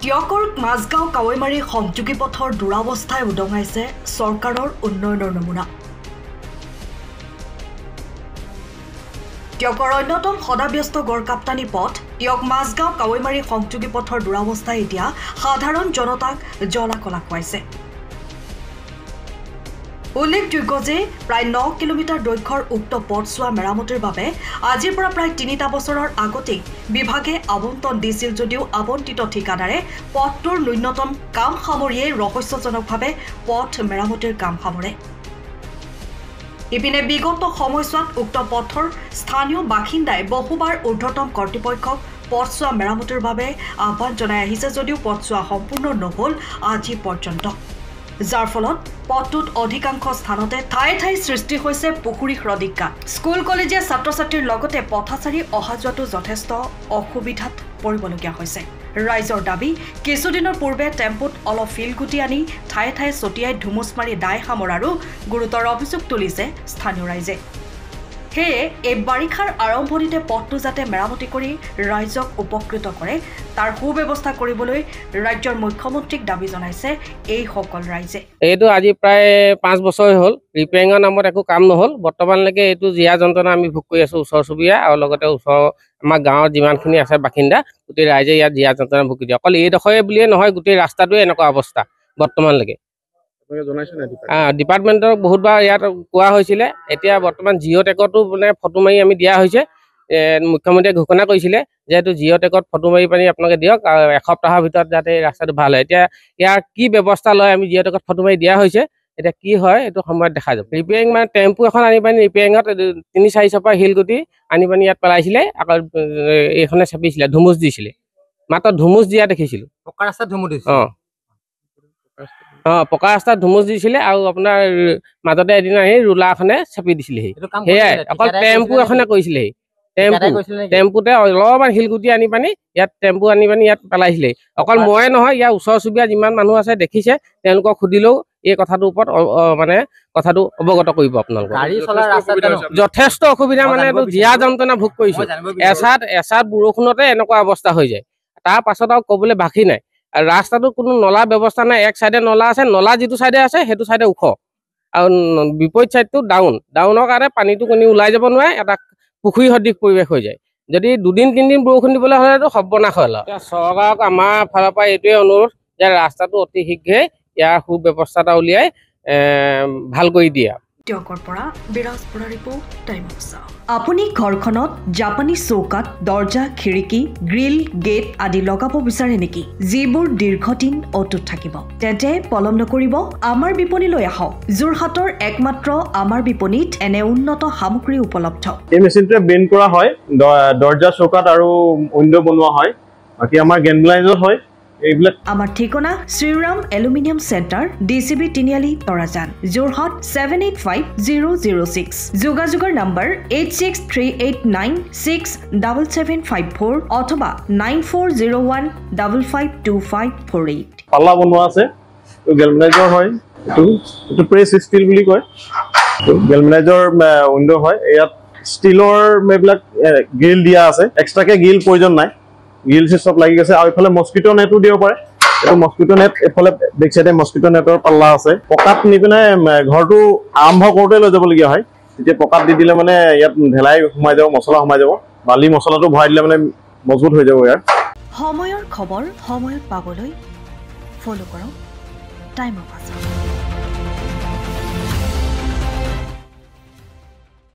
টিয়কৰ মাজগাঁও কাৱৈমাৰী সংযোগী পথৰ দুৰাৱস্থাই উদঙাইছে চৰকাৰৰ উন্নয়নৰ নমুনা। টিয়কৰ অন্যতম সদাব্যস্ত গড়কাপ্তানি পথ টিয়ক মাজগাঁও কাৱৈমাৰী সংযোগী পথৰ দুৰাৱস্থাই এতিয়া সাধাৰণ জনতাক জ্বলা-কলা খুৱাইছে। উল্লেখযোগ্য যে প্ৰায় 9 কিলোমিটাৰ দৈৰ্ঘ্যৰ উক্ত পথছোৱা মেৰামতিৰ বাবে আজিৰ পৰা প্ৰায় 3টা বছৰৰ আগতেই বিভাগে আবণ্টন দিছিল যদিও আবণ্টিত ঠিকাদাৰে পথটোৰ ন্যূনতম কাম সামৰিয়েই ৰহস্যজনকভাৱে পথ মেৰামতিৰ কাম সামৰে। ইপিনে বিগত সময়ছোৱাত উক্ত পথৰ স্থানীয় বাসিন্দাই বহুবাৰ ঊৰ্ধ্বতম কৰ্তৃপক্ষক পথছোৱা মেৰামতিৰ বাবে আহ্বান জনাই আহিছে যদিও পথছোৱা সম্পূৰ্ণ নহল আজি পৰ্যন্ত, যাৰ ফলত পথটোত অধিকাংশ স্থানতে ঠায়ে ঠায়ে সৃষ্টি হৈছে পুখুৰী সদৃশ। স্কুল কলেজীয়া ছাত্ৰ ছাত্ৰীৰ লগতে পথাচাৰী অহা যোৱাটো যথেষ্ট অসুবিধাত পৰিবলগীয়া হৈছে। ৰাইজৰ দাবী, কিছুদিনৰ পূৰ্বে টেম্পুত অলপ শিলগুটি আনি ঠায়ে ঠায়ে ছটিয়াই ধুমুচ মাৰি দায় সামৰাৰো গুৰুতৰ অভিযোগ তুলিছে স্থানীয় ৰাইজে। সেয়ে এই বাৰিষাৰ আৰম্ভণিতে পথটো যাতে মেৰামতি কৰি ৰাইজক উপকৃত কৰে তাৰ সুব্যৱস্থা কৰিবলৈ ৰাজ্যৰ মুখ্যমন্ত্ৰীক দাবী জনাইছে এইসকল ৰাইজে। এইটো আজি প্ৰায় 5 বছৰ হ'ল ৰিপেয়াৰিঙৰ নামত একো কাম নহ'ল। বৰ্তমানলৈকে এইটো জীয়া যন্ত্ৰণা আমি ভোগ কৰি আছোঁ, ওচৰ চুবুৰীয়া আৰু লগতে ওচৰ আমাৰ গাঁৱৰ যিমানখিনি আছে বাসিন্দা গোটেই ৰাইজে ইয়াত জীয়া যন্ত্ৰণা ভুগি দিয়ে। অকল এইডোখৰে বুলিয়ে নহয়, গোটেই ৰাস্তাটোৱে এনেকুৱা অৱস্থা বৰ্তমানলৈকে। ডিপাৰ্টমেণ্টক বহুতবাৰ ইয়াত কোৱা হৈছিলে। এতিয়া বৰ্তমান জিঅ' টেকতো মানে ফটো মাৰি আমি দিয়া হৈছে। মুখ্যমন্ত্ৰীয়ে ঘোষণা কৰিছিলে যে এইটো জিঅ' টেকত ফটো মাৰি পানি আপোনালোকে দিয়ক, এসপ্তাহৰ ভিতৰত যাতে এই ৰাস্তাটো ভাল হয়। এতিয়া ইয়াৰ কি ব্যৱস্থা লয় আমি জিঅ' টেকত ফটো মাৰি দিয়া হৈছে, এতিয়া কি হয় এইটো সময়ত দেখা যাব। ৰিপেয়াৰিং মানে টেম্পু এখন আনি পানি ৰিপেয়াৰিঙত 3-4 চপা শিলগুটি আনি পানি ইয়াত পেলাইছিলে, আকৌ এইখনে চেপিছিলে, ধুমুচ দিছিলে। মাত্ৰ ধুমুচ দিয়া দেখিছিলোঁ। পকা ৰাস্তাত ধুমুচ দিছিলে। পকা ৰাস্তাত ধুমুচ দিছিলে আৰু আপোনাৰ মাজতে এদিন আহি ৰুলাৰখনে চেপি দিছিলেহি। সেয়াই অকল টেম্পু এখনে কৰিছিলেহি। টেম্পুতে অলপমান শিলগুটি আনি পানি ইয়াত টেম্পু আনি পানি ইয়াত পেলাইছিলে। অকল ময়ে নহয়, ইয়াৰ ওচৰ চুবুৰীয়া যিমান মানুহ আছে দেখিছে, তেওঁলোকক সুধিলেও এই কথাটোৰ ওপৰত মানে কথাটো অৱগত কৰিব আপোনালোকক। যথেষ্ট অসুবিধা, মানে এইটো জীয়া যন্ত্ৰণা ভোগ কৰিছোঁ। এচাত বৰষুণতে এনেকুৱা অৱস্থা হৈ যায়। তাৰ পাছত আৰু ক'বলৈ বাকী নাই। ৰাস্তাটো কোনো নলা ব্যৱস্থা নাই। এক চাইডে নলা আছে, নলা যিটো চাইডে আছে সেইটো চাইডে ওখ আৰু বিপৰীত চাইডটো ডাউনৰ কাৰণে পানীটো কোনো ওলাই যাব নোৱাৰে, এটা পুখুৰী সদৃশ পৰিৱেশ হৈ যায়। যদি 2-3 দিন বৰষুণ দিবলৈ হ'লেতো সৰ্বনাশ হ'ল। এতিয়া চৰকাৰক আমাৰ ফালৰ পৰা এইটোৱে অনুৰোধ যে ৰাস্তাটো অতি শীঘ্ৰেই ইয়াৰ সুব্যৱস্থা এটা উলিয়াই ভাল কৰি দিয়ে। টিয়কৰ পৰা বিৰাজ বৰা ৰিপৰ্ট, টাইম অফ চাওঁ। আপুনি ঘৰখনত জাপানী চৌকাত দৰ্জা, খিৰিকী, গ্ৰিল, গেট আদি লগাব বিচাৰে নেকি, যিবোৰ দীৰ্ঘদিন অটুট থাকিব? তেন্তে পলম নকৰিব, আমাৰ বিপণীলৈ আহক। যোৰহাটৰ একমাত্ৰ আমাৰ বিপণীত এনে উন্নত সামগ্ৰী উপলব্ধ। এই মেচিনটোৱে বেণ্ড কৰা হয়, দৰ্জা, চৌকাত আৰু উইণ্ডো বনোৱা হয়। বাকী আমাৰ গেনব্লাইজত হয় এইবিলাক। আমাৰ ঠিকনা শ্ৰীৰাম এলুমিনিয়াম চেণ্টাৰ, DCB তিনিআলি, তৰাজান, যোৰহাট 785006। যোগাযোগৰ নম্বৰ 8638967754 অথবা 9401552548। পাল্লা বনোৱা আছে, গেলভেনাইজৰ হয়। এইটো প্ৰেছ ষ্টীল বুলি কয়। গেলভেনাইজৰ উইণ্ডো হয়। ইয়াত ষ্টীলৰ এইবিলাক গ্ৰিল দিয়া আছে, এক্সট্ৰাকে গ্ৰিল প্ৰয়োজন নাই। গ্ৰিল চব লাগি গৈছে। আৰু এইফালে মস্কিটো নেটো দিব পাৰে। এইটো মস্কিটো নেট, এইফালে বেক চাইডে মস্কিটো নেটৰ পাল্লা আছে। পকাত নি পিনে ঘৰটো আৰম্ভ কৰোঁতে লৈ যাবলগীয়া হয়। তেতিয়া পকাত দি দিলে মানে ইয়াত ঢেলাই সোমাই যাব, মছলা সোমাই যাব। বালি মছলাটো ভৰাই দিলে মানে মজবুত হৈ যাব। ইয়াৰ সময়ৰ খবৰ সময়ত পাবলৈ ফ'ল' কৰক টাইম অফ আছাম।